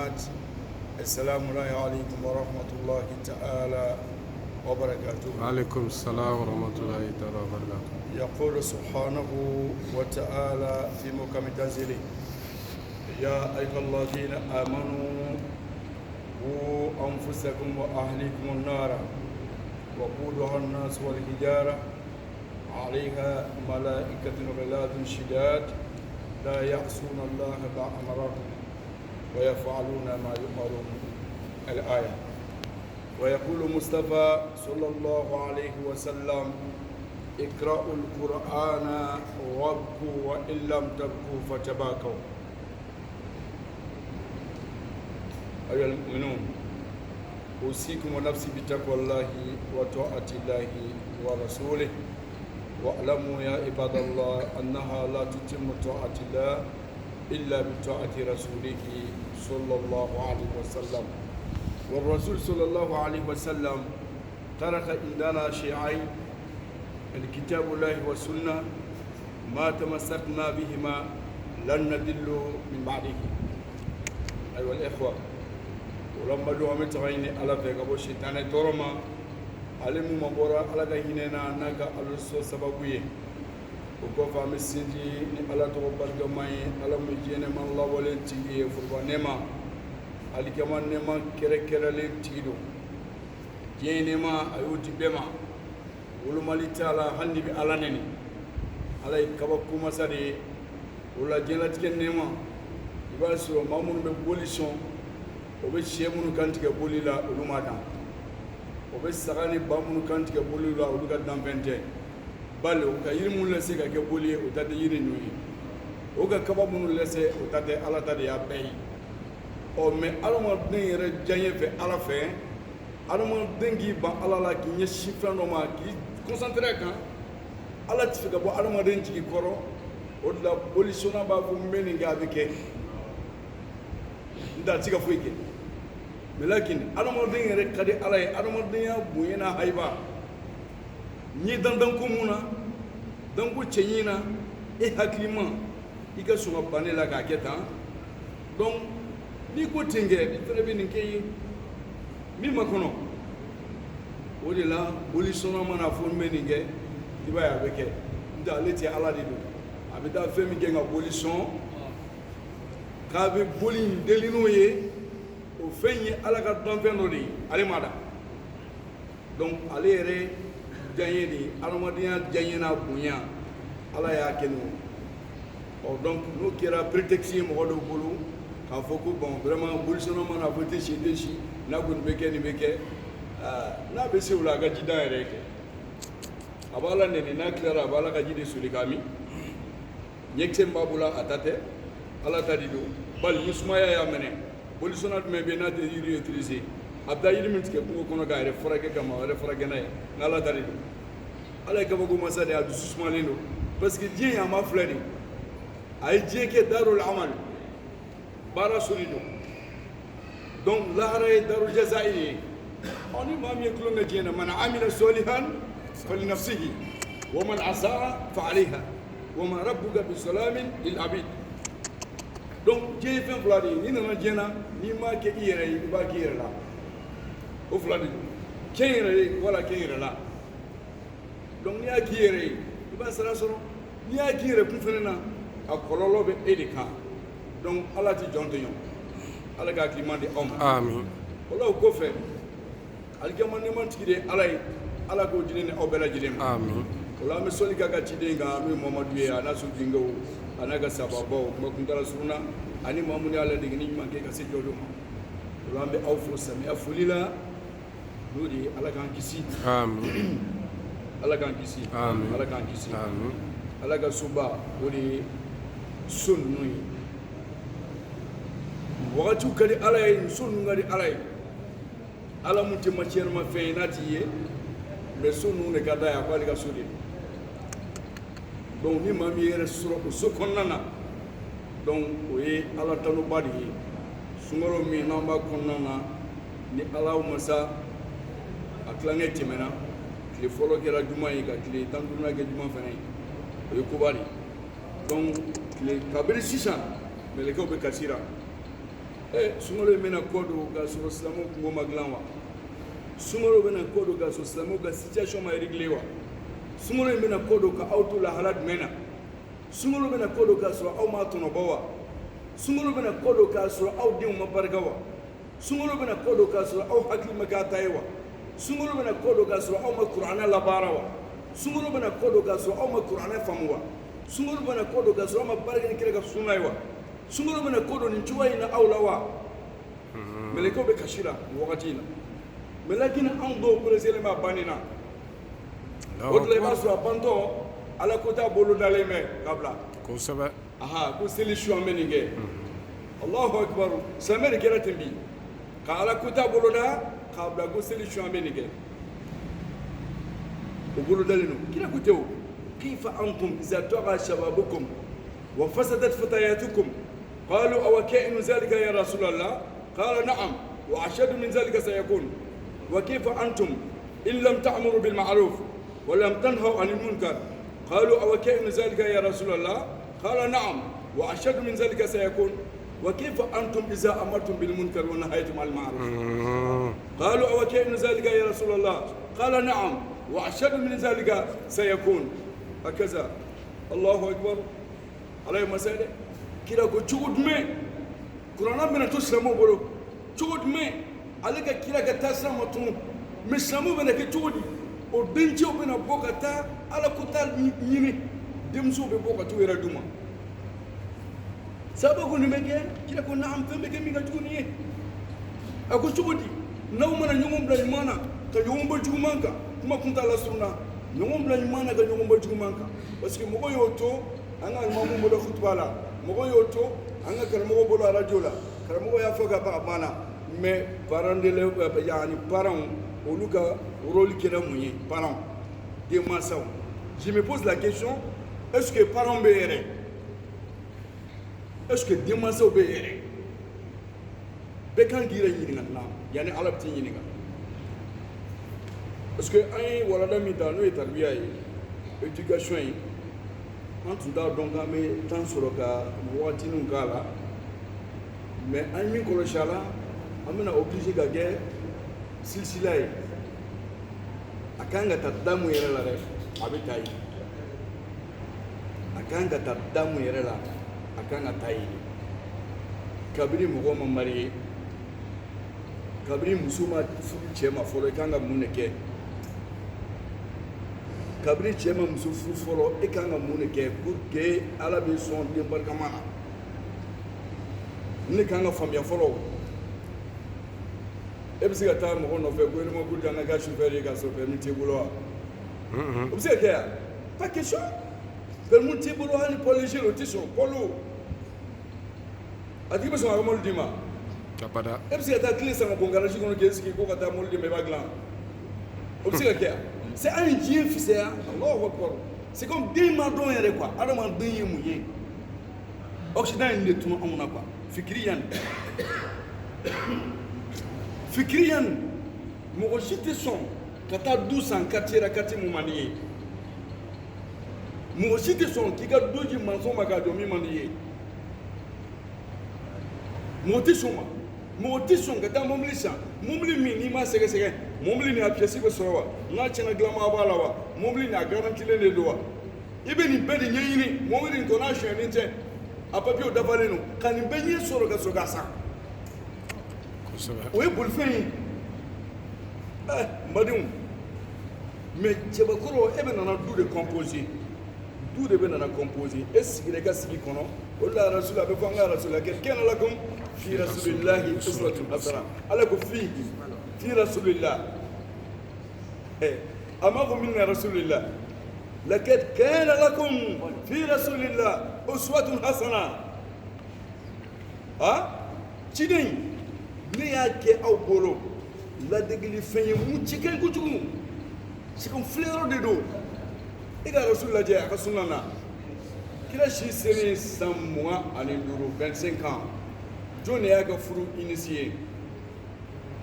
بعد السلام عليكم ورحمة الله تعالى وبركاته. وعليكم السلام ورحمة الله تعالى وبركاته. يقول سبحانه وتعالى في محكم تنزيله: يا أيها الذين آمنوا قوا أنفسكم وأهليكم النار وقودها الناس والحجارة عليها ملائكة غلاظ شداد لا يعصون الله ما أمرهم ويفعلون ما يؤمرون. الآية. ويقول مصطفى صلى الله عليه وسلم: اقرأوا القرآن وابكوا وإن لم تبكوا فتباكوا. أيها المؤمنون، أوصيكم ونفسي بتقوى الله وطاعة الله ورسوله، واعلموا يا عباد الله أنها لا تتم طاعة الله إلا بطاعة رسوله صلى الله عليه وسلم. والرسول صلى الله عليه وسلم ترك عندنا شيئين: الكتاب الله والسنة، ما تمسكنا بهما لن نضل من بعده. أيها الإخوة، ولما دعوا متغيني على فيك الشيطان تورما علموا مبورا على كهيننا ناكا ألسو سببوي وكوفا مسنجي على تقبل جماعي على مجينا من الله ولنتي فربانما على كمان نما كره لنتيدو جينما أيوتي بما ولما لتالا هني بألانني على كبكو مساري ولا جنات كنما يبالسو مامون ببوليسون وبشيمون كانت كبولي لا ولما obe sagani bamunu kanti ke boli la olu ka danfente bale o ka yiri mun lese ka ke boli o tade yiri nuyi o ka kaba munu lese o tade ala tade ya bɛyi o mais adamaden yɛrɛ diɲɛ fɛ ala fɛ adamaden k'i ban ala la k'i ɲɛsin fɛn dɔ ma k'i concentré kan ala ti fɛ ka bɔ adamaden jigi kɔrɔ o de la bolisonna b'a fɔ n bɛ nin kɛ a bɛ kɛ n t'a ti ka foyi kɛ. Melakin adamaden yɛrɛ ka di ala ye adamadenya bonya n'a haiba n'i dandan ko mun na danko cɛɲi na e hakili ma i ka sɔn ka ban ne la k'a kɛ tan donc n'i ko ten kɛ i fana bɛ nin kɛ ye min ma kɔnɔ o de la bolisɔnna mana fɔ n bɛ nin kɛ i b'a ye a bɛ kɛ n tɛ ale tɛ ala de don a bɛ taa fɛn min kɛ nka bolisɔn k'a bɛ boli in deli n'o ye o fɛn ye ala ka dɔnfɛn dɔ de ye ale ma da donc ale yɛrɛ diyaɲɛ de ye adamadenya diyaɲɛ n'a bonya ala y'a kɛ n'o ɔ donc n'o kɛra prétexte ye mɔgɔ dɔw bolo k'a fɔ ko bon vraiment bolisɔnna mana fɔ i tɛ si n'a ko nin bɛ kɛ nin bɛ kɛ n'a bɛ se o la a ka jidan yɛrɛ kɛ a b'a la nɛni n'a tilara a b'a la ka ji de soli k'a min ɲɛkisɛ min b'a bolo a ta tɛ ala ta de don bali ni sumaya y'a minɛ bolisɔnna jumɛn bɛ yen n'a tɛ yiri utiliser a bɛ taa yiri min tigɛ kungo kɔnɔ k'a yɛrɛ furakɛ kama a yɛrɛ furakɛ n'a ye n'ala ta de don ala ye kabako masa de ye a dusu sumalen don parce que diɲɛ in a ma filɛ de a ye diɲɛ kɛ darul amal baara so de don donc lahara ye darul jaza'i de ye ɔ ni maa min ye tulon kɛ diɲɛ na man amila solihan fali nafsihi wa man asaa fa alayha wa ma rabbuka bisalamin lil abid. Donc diɲɛ ye fɛn fila de ye n'i nana diɲɛ na n'i m'a kɛ i yɛrɛ ye i b'a k'i yɛrɛ la o fila de don kɛ n yɛrɛ ye wala kɛ n yɛrɛ la donc n'i y'a k'i yɛrɛ ye i b'a sara sɔrɔ n'i y'a k'i yɛrɛ kun fɛnɛ na a kɔlɔlɔ bɛ e de kan donc ala ti jɔn tɛ ɲɔgɔn ala ka hakilima di aw ma Amin. o la o kɔfɛ alikiyama nɛɛma tigi de ye ala ye ala k'o di ne ni aw bɛɛ lajɛlen ma Amin. o la an bɛ sɔli k'a ka ciden kan n'o ye mamadu ye a n'a so denkɛw a n'a ka sababaw kuma kuntala surunna ani maa minnu y'a ladege ni ɲuman kɛ ka se jɔ dɔ ma o la an bɛ aw fo samiya foli la n'o de ye ala k'an kisi Amin. ala k'an kisi Amin. ala k'an kisi Amin. ala ka soba o de ye so ninnu ye wagatiw ka di ala ye nin so ninnu ka di ala ye ala mun tɛ macɛrɛma fɛn ye n'a t'i ye mais so ninnu de ka d'a ye a ko ale ka so de donc ni maa min yɛrɛ sɔrɔ o so kɔnɔna na donc o ye ala tanuba de ye sunkalo min n'an b'a kɔnɔna na ni ala masa a tilankɛ tɛmɛna tile fɔlɔ kɛra juma ye ka tile 15 kɛ juma fana ye o ye koba de donc tile kabiri sisan mɛlɛkɛw bɛ kasira sunkalo in bɛna kɔ don k'a sɔrɔ silamɛw kungo ma dilan wa sunkalo bɛna kɔ don k'a sɔrɔ silamɛw ka situation ma réglé wa sunkalo in bɛna kɔ don ka aw to lahala jumɛn na sunkalo bɛna kɔ don k'a sɔrɔ aw m'a tɔnɔbɔ wa sunkalo bɛna kɔ don k'a sɔrɔ aw denw ma barika wa sunkalo bɛna kɔ don k'a sɔrɔ aw hakili ma k'a ta ye wa sunkalo bɛna kɔ don k'a sɔrɔ aw ma kuranɛ labaara wa sunkalo bɛna kɔ don k'a sɔrɔ aw ma kuranɛ faamu wa sunkalo bɛna kɔ don k'a sɔrɔ aw ma barika ni kira ka sunna ye wa sunkalo bɛna kɔ don nin cogoya in na aw la wa mɛlɛkɛw bɛ kasi la nin wagati in na mais lakini anw dɔw pereselen b'a banni na o de la i b'a sɔrɔ a bantɔ ala ko t'a bolo dalen bɛ k'a bila kosɛbɛ ko seli su an bɛ nin kɛ allahu akbar silamɛ de kɛra ten bi ka ala ko t'a bolo da k'a bila ko seli su an bɛ nin kɛ o bolo dalen don kira ko tɛ o kifa antum iza taqa shababukum wa fasadat fatayatukum qalu aw ka'inu zalika ya rasulallah qala na'am wa ashadu min zalika sayakun wa kifa antum in lam ta'muru bil ma'ruf wa lam tanhaw 'anil munkar qalu aw ka'inu zalika ya rasulallah qala na'am wa ashadu min zalika sayakun wa kifa antum iza amartum bil munkar wa nahaytum 'anil ma'ruf qalu aw ka'inu zalika ya rasulallah qala na'am wa ashadu min zalika sayakun hakaza allahu akbar alay masade kira ko cogo jumɛn kuranna bɛna to silamɛw bolo cogo jumɛn ale ka kira ka taa sira ma tunu mais silamɛw bɛna kɛ cogo di o dencɛw bɛna bɔ ka taa ala ko ta ɲini denmusow bɛ bɔ ka t'u yɛrɛ d'u ma sababu ko nin bɛ kɛ kira ko naam fɛn bɛ kɛ min ka jugu nin ye a ko cogo di n'aw mana ɲɔgɔn bila ɲuman na ka ɲɔgɔn bɔ juguman kan kuma kuntala surunna ɲɔgɔn bila ɲuman na ka ɲɔgɔn bɔ juguman kan parce que mɔgɔ y'o to an ka imamu bolo khutba la mɔgɔ y'o to an ka karamɔgɔ bolo radio la karamɔgɔ y'a fɔ ka ban a banna mais parents d'élèves yani parents olu ka rôle kɛra mun ye parents denmansaw je me pose la question est-ce que parents bɛ yɛrɛ est-ce que denmansaw bɛ yɛrɛ bɛɛ kan k'i yɛrɛ ɲininka na yani ala bɛ t'i ɲininka parce que an ye walanda min ta n'o ye tabiya ye éducation ye an tun t'a dɔn k'an bɛ temps sɔrɔ ka wagatinin k'a la mais an ye min kɔlɔsi a la an bɛna obligé ka kɛ silsila ye a kan ka taa da mun yɛrɛ la dɛ a bɛ taa yen a kan ka taa da mun yɛrɛ la a kan ka taa yen kabini mɔgɔ ma marié kabini muso ma furu cɛ ma fɔlɔ i kan ka mun de kɛ kabini cɛ ma muso furu fɔlɔ e kan ka mun de kɛ pour que ala bɛ sɔn den barikama na ne kan ka faamuya fɔlɔ e bɛ se ka taa mɔgɔ nɔfɛ ko yɛrɛma ko janna ka chauffeur ye ka sɔrɔ permis t'i bolo wa o bɛ se ka kɛ yan pas question permis t'i bolo hali pɔlisi o tɛ sɔn pɔlo a tigi bɛ sɔn a ka mɔbili d'i ma abada e bɛ se ka taa tile san ka bɔn garage kɔnɔ k'e sigi ko ka taa mɔbili d'i ma i b'a dilan o bɛ se ka kɛ yan c'est un dieu fisaya Allahu akbar c'est comme den ma dɔn yɛrɛ quoi adamaden ye mun ye occident in de tunu anw na quoi fikiriyan fikiriyan mɔgɔ si tɛ sɔn ka taa du san quartier la quartier mun man di ye mɔgɔ si tɛ sɔn k'i ka du di mansɔn ma k'a jɔ min man di ye mɔgɔ tɛ sɔn ma mɔgɔ tɛ sɔn ka taa mobili san mobili min n'i ma sɛgɛsɛgɛ mobili nin a pièce bɛ sɔrɔ wa n'a tiɲɛna dilanma b'a la wa mobili nin a garantilen de don wa i bɛ nin bɛɛ de ɲɛɲini mobili nin tɔ n'a sonyɛnen tɛ a papiyew dafalen don ka nin bɛɛ ɲɛ sɔrɔ ka sɔrɔ k'a san o ye bolifɛn ye n badenw mais cɛbakɔrɔ e bɛ nana du de composer du de bɛ nana composer e sigira i ka sigi kɔnɔ o de la rasula a bɛ fɔ an ka rasula kana lakum fi rasulillahi uswatun hasana ala ko fi rasulillah a m'a fɔ min na rasulillah lakad kana lakum fi rasulillah uswatun hasana ciden ne y'a kɛ aw bolo ladegeli fɛn ye mun ci ka ɲi kojugu c'est comme filɛyɔrɔ de don e ka rasul lajɛ a ka sunna na kira si selen san 25 25 ans jɔn de y'a ka furu initié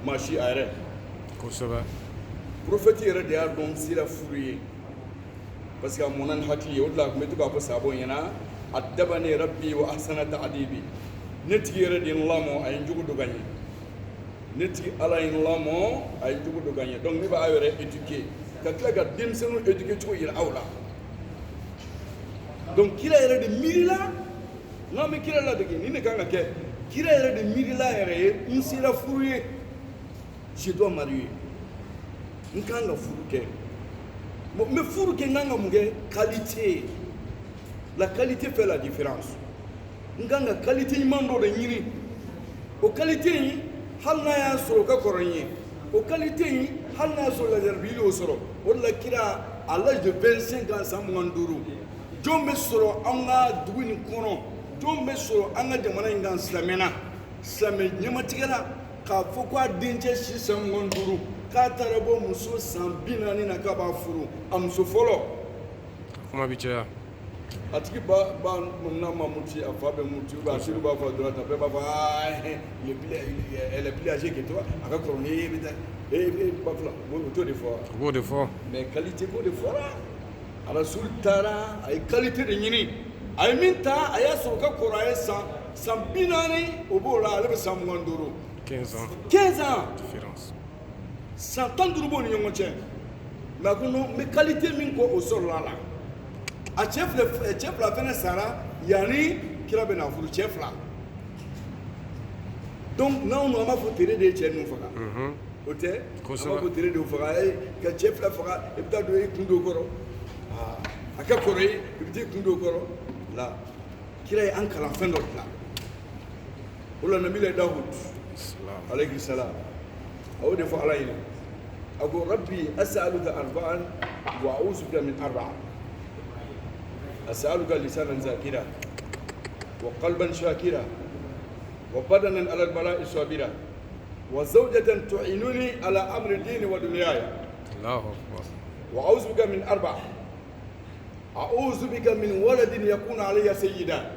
maa si a yɛrɛ kosɛbɛ prophète yɛrɛ de y'a dɔn sira furu ye parce que a mɔnna ni hakili ye o de la a tun bɛ to k'a fɔ sahabaw ɲɛna adabani rabbi wa ahsana ta'dibi ne tigi yɛrɛ de ye lamɔ a ye jogo dɔ ka ɲɛ ne tigi ala ye lamɔ a ye jogo dɔ ka ɲɛ donc ne b'a yɛrɛ éduquer ka tila ka denmisɛnninw éduquer cogo yira aw la donc kira yɛrɛ de miirila n'an bɛ kira ladege nin de kan ka kɛ kira yɛrɛ de miirila yɛrɛ ye n sera furu ye je dois marier n kan ka furu kɛ bon n bɛ furu kɛ n kan ka mun kɛ qualité la qualité fait la différence n kan ka qualité ɲuman dɔ de ɲini o qualité in hali n'a y'a sɔrɔ o ka kɔrɔ n ye o qualité in hali n'a y'a sɔrɔ lajarabi y'o sɔrɔ o de la kira à l'âge de 25 ans san 25 jɔn bɛ sɔrɔ an ka dugu nin kɔnɔ jɔn bɛ sɔrɔ an ka jamana in kan silamɛna silamɛ ɲɛmatigɛ la k'a fɔ ko a dencɛ si san 25 k'a taara bɔ muso san 40 na k'a b'a furu a muso fɔlɔ kuma bɛ caya a tigi ba n'a ma muti a fa bɛ muti a siri b'a fɔ dɔrɔn ta bɛɛ b'a fɔ elle est plus âgée que toi a ka kɔrɔ n'e bɛ taa ba fila o t'o de fɔ u b'o de fɔ mais qualité ko de fɔra arasul taara a ye qualité de ɲini a ye min ta a y'a sɔrɔ o ka kɔrɔ a ye san 40 o b'o la ale bɛ san 25 15 ans 15 ans différence san 15 b'o ni ɲɔgɔn cɛ mais a ko non n bɛ qualité min kɔ o sɔrɔla a la a cɛ fila fɛnɛ sara yanni kira bɛ na furu cɛ fila donc n'anw an b'a fɔ tere de ye cɛ ninnu faga o tɛ an b'a fɔ tere de y'o faga ka cɛ fila faga i bɛ taa don i kun do kɔrɔ a ka kɔrɔ ye i bɛ t'i kun do kɔrɔ la kira ye an kalan fɛn dɔ dilan o la nabila dawud alayhi salam a y'o de fɔ ala ɲɛna a ko rabbi as'aluka arba'an wa a'udhu bika min arba'a أسألك لسانا ذاكرا وقلبا شاكرا وبدنا على البلاء صابرا وزوجة تعينني على أمر الدين ودنياي الله أكبر وأعوذ بك من أربع أعوذ بك من ولد يكون علي سيدا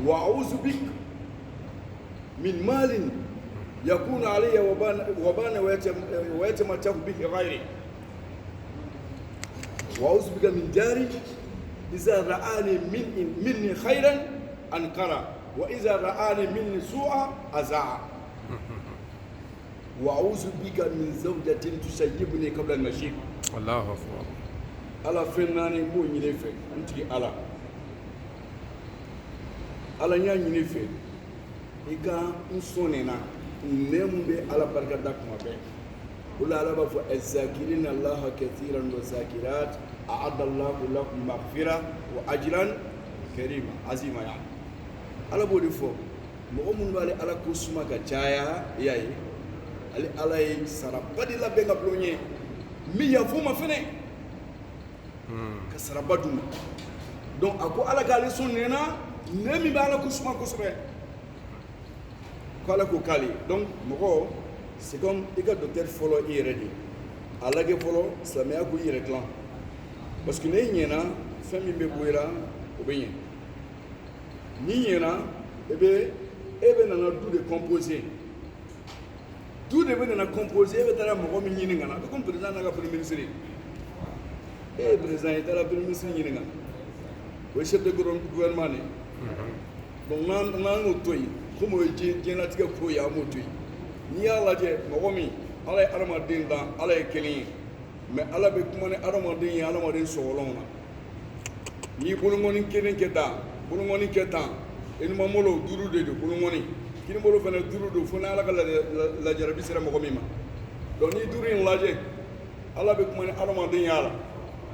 وأعوذ بك من مال يكون علي وبان ويتمتع به غيري وأعوذ بك من جاري إذا رآني مني خيرا أنكره وإذا رآني مني سوءا أزاع وأعوذ بك من زوجة تسيبني قبل المشيب الله أكبر على فناني مو ينفع أنت على ينفع إذا نصوننا نم على بركة دكما به ولا على بف الذاكرين الله كثيرا والذاكرات أعد الله لهم مغفرة وأجرا كريما عظيما يعني على بودي فو مؤمن بالي على كوسما كجايا ياي على سرابدي لا بينغ بلوني مي يفوما فني كسرابدوما donc ako ala kali sunnena nemi bala kusuma kusube ko ala ko kali donc moko c'est comme i ka docteur fɔlɔ i yɛrɛ de a lajɛ fɔlɔ silamɛya ko i yɛrɛ dilan parce que ne ɲɛna fɛn min bɛ bɔ i la o bɛ ɲɛ n'i ɲɛna e bɛ nana du de composer du de bɛ nana composer e bɛ taa mɔgɔ min ɲini ka na a bɛ comme président n'a ka premier ministre e ye président ye i taara premier ministre ɲini ka na o ye chef de gouvernement de donc n'an y'o to yen komi o ye diɲɛlatigɛ ko ye an b'o to yen n'i y'a lajɛ mɔgɔ min ala ye adamaden dan ala ye kelen ye mais ala bɛ kuma ni adamaden ye adamaden sɔgɔlanw na n'i bolokɔni kelen kɛ tan bolokɔni kɛ tan enumamolo 5 de don bolokɔni kinibolo fana 5 don fo ni ala ka lajarabi sera mɔgɔ min ma donc n'i 5 in lajɛ ala bɛ kuma ni adamaden ye a la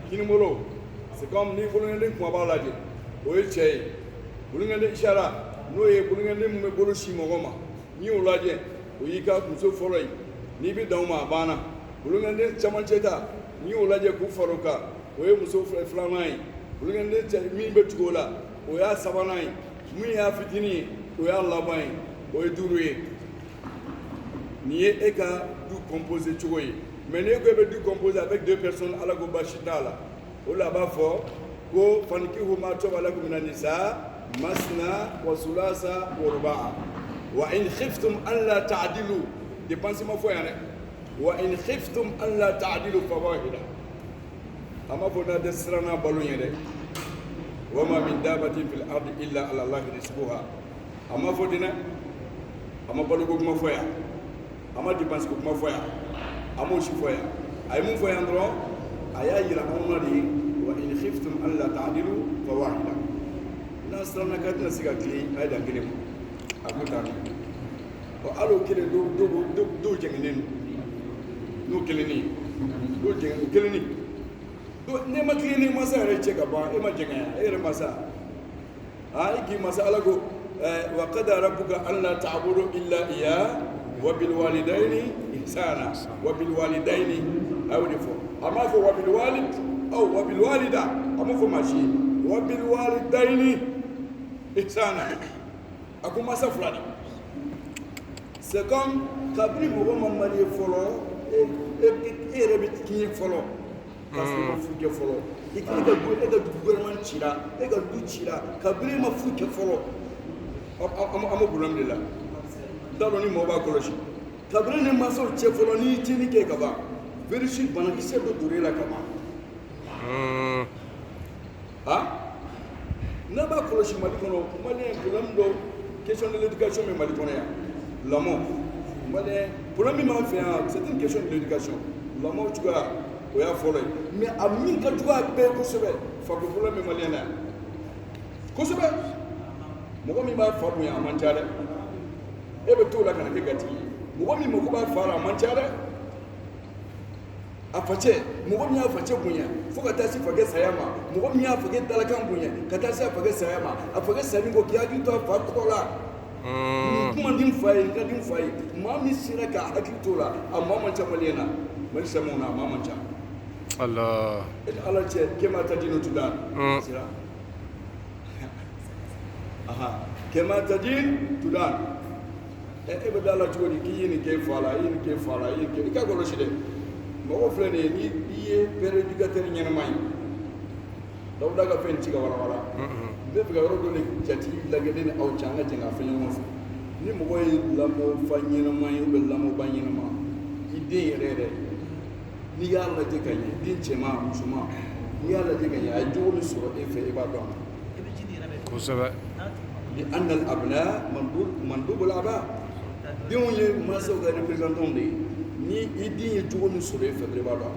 kinibolo c'est comme n'i bolokɔni kumaba lajɛ o ye cɛ ye bolokɔni isara n'o ye bolokɔni min bɛ bolo si mɔgɔ ma n'i y'o lajɛ o y'i ka muso fɔlɔ ye n'i bɛ dan o ma a banna bolokɔniden camancɛ ta n'i y'o lajɛ k'u fara o kan o ye muso filanan ye bolokɔniden min bɛ tugu o la o y'a sabanan ye min y'a fitinin ye o y'a laban ye o ye 5 ye nin ye e ka du composé cogo ye mais n'e ko e bɛ du composé avec 2 personnes ala ko baasi t'a la o la a b'a fɔ ko fankihu ma tɔba lakum mina nisa masna wa sulasa wa ruba'a وإن خفتم ألا تعدلوا dépense ma fo yan dɛ وإن خفتم ألا تعدلوا فواحدة ama fo na de sirana balo ye dɛ wama min dabatin fil ardi illa ala allahi rizquha ama fo dina ama balu ko kuma foya ama dépense ko kuma foya ama aussi foya ay mun foya ndro aya yira amari wa in khiftum an la ta'dilu fa wahida na strana kadna siga kli ay da ngene akuta o alo kile do jengenen no keleni do jengen keleni do ne ma keleni masa re cheka ba e ma jenga e re masa iki masa alago wa qada rabbuka an la ta'budu illa iya wa bil walidaini ihsana wa bil walidaini awdifo ama fo wa bil walid aw wa bil walida ama fo mashi wa bil walidaini ihsana akuma sa fulani c'est comme kabri mo mamari folo e rebit ki folo parce que ma fuke folo e ga gouvernement chira e ga du chira kabri ma fuke folo amo bulam de la dalo ni mo ba koloshi kabri ne ma so che folo ni tini ke kaba vérifier bana ki se do dure la kama na ba koloshi mali kono mali bulam do question de l'éducation mais mali kono ya l'amour problème ma fait c'est une question de l'éducation l'amour tu vois oya follow mais ami ka tu vois be ko sebe fa ko problème malien na ko sebe mo mi ba fa buya manchare e be to la kana ke gati mo mi mo ko ba fara manchare afache mo mi afache bunya fo ka tasi fage sayama mo mi afage dalakan bunya ka tasi afage sayama afage sami ko kiagi to fa ko la kuma din fayi ka din fayi ma mi sira ka hakito la amma man ta malena man samuna ma man ta Allah Allah ce kema ta dinu tudan sira aha kema ta din tudan e be dala to di kiyini ke fala yin ke fala yin ke ka golo shi de mo ko flene ni biye pere éducateur nyana may daw daga fen ci ga wala be ga yoro do ne jati lagade ne aw changa jenga fa nyama fu ni mo koy lamo fa nyina may be lamo ba nyina ma ide rere ni yalla je kany din chema musuma ni yalla je kany ay jolu suro e fe ba do ko saba li anna al abna mandub al aba dion ye maso ga représentant de ni idin ye jolu suro e fe ba do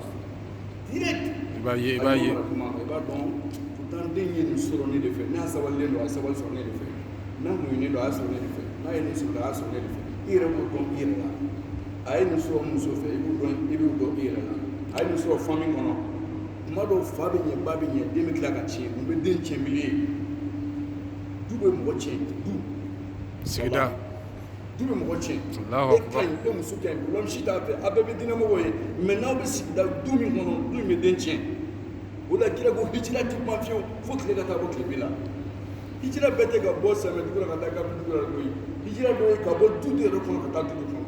direct ba ye ba don pourtant den ye ni suro ni de fe na sabal le do sabal suro ni de fe na mu ni do asuro ni de fe na ye ni suro da asuro ni de fe ire mo don ire la ay ni suro muso fe ibu do ire la ay ni suro famille kono mado fabi nye babi nye demi kila ka chi mu be den chemili dube mo chi du sida dube mo chi Allahu akbar e muso ke lom shita fe abebe dinamo boye maintenant be sida du mi kono du mi den chen wala kila go hijira ti ma fiyo fo kile ka ta bo kile hijira bete ga bo sa me dugura ka ta ka dugura ko hijira do ka bo du de ro kono ka ta du kono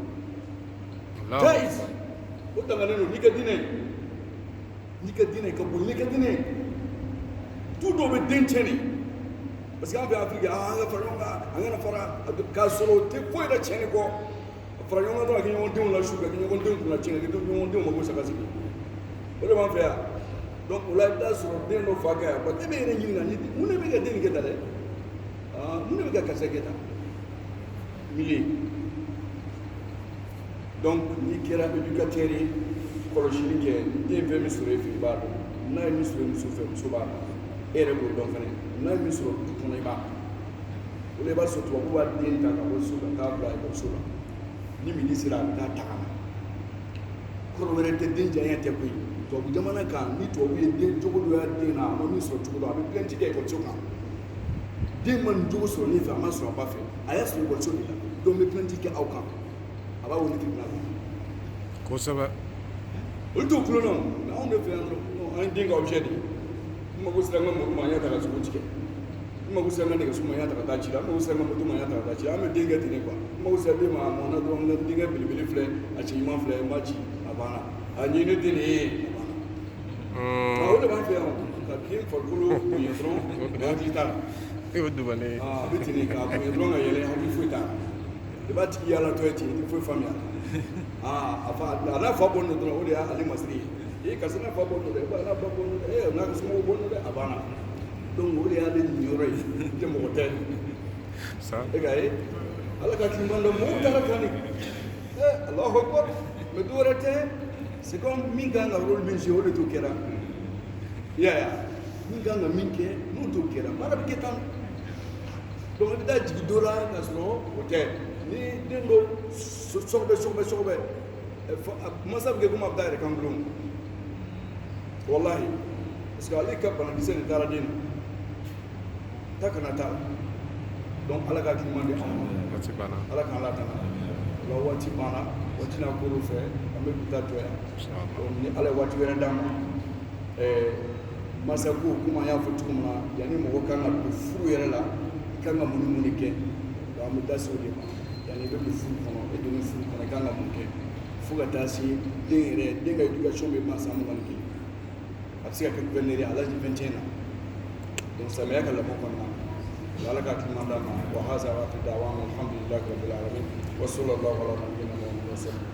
Allah guys o tanga no ni ka dine ka bo ni ka dine tu do be den cheni parce que en Afrique ga faronga angana fara ka solo te ko da cheni ko faronga do ga nyon dun la shuga ga nyon dun la cheni ga nyon dun mo go sa ka siki o le man fa donc on l'a da sur den no faga ba te be ne nyina ni mu ne be ga den ke dale mu ne be ga kase ke ta mili donc ni kera éducateur koloshini ke den be misure fi ba do na misure musufe musuba ere go don fane na misure tuno iba o le ba so to ko wa den ta ka bo so ka bla ko so ni ministre ta ta ko were te den jaya te ko to bu jamana kan ni to bi den jogo do ya den na ma mi so jogo do abi plenty de ko choka den man jogo so ni fa ma so ba fe aya so ko so ni la do me plenty ke outcome aba woni ki na ko saba o to kulo no na on de fe andro no an dinga objet di ma go sanga mo ma ya ta so ko tike ma go sanga de so ma ya ta ta ci da ma go sanga mo to ma ya ta ta ci am dinga tine kwa ma go sanga ma mo na do na dinga bilibili fle a ci ma fle ma ci abana ani ne dine o de ban fe ka kin for kulo ko yedron ba kita e wodu bale bitini ka ko yedron ayele ha fu ta de ba ti yala to ti fu famia afa ana fa bonno do o de ali masri e ka sana fa bonno de ba na fa bonno e na ko smo bonno de abana donc o de y'ale ninyɔrɔ ye tɛ mɔgɔ tɛ Ça. e ka ye ala ka hakiliman dɔ mɔgɔw taara kan de alahu akbar mais dɔ wɛrɛ tɛ c'est comme min kan ka rôle min jouer o de t'o kɛra i y'a ye min kan ka min kɛ n'o t'o kɛra baara bɛ kɛ tan donc i bɛ taa jigin dɔ la k'a sɔrɔ o tɛ ni den dɔ sɔgɔbɛ masa bɛ kɛ komi a bɛ taa yɛrɛ kan bulon wallahi parce que ale ka banakisɛ de taara den na ta kana t'a la donc ala ka hakiliman di an ma Waati banna. ala k'an latana o la waati banna waati n'a koro fɛ an bɛ kuta to yan donc ni ala ye waati wɛrɛ d'an ma masa ko komi an y'a fɔ cogo min na yanni mɔgɔ kan ka don furu yɛrɛ la i kan ka mun ni mun de kɛ donc an bɛ da se o de ma yanni i bɛ don furu kɔnɔ e donni furu kɔnɔ i kan ka mun kɛ fo ka taa se den yɛrɛ den ka éducation bɛ ban san 21 a bɛ se ka kɛ gouverneur ye à l'âge de 21 ans donc samiya ka lamɔ kɔnɔna na ala ka hakiliman d'an ma wa haza wa aqiru da'wana alhamdulillahi rabbil alamin wa sallallahu ala nabiyyina muhammadin wa sallam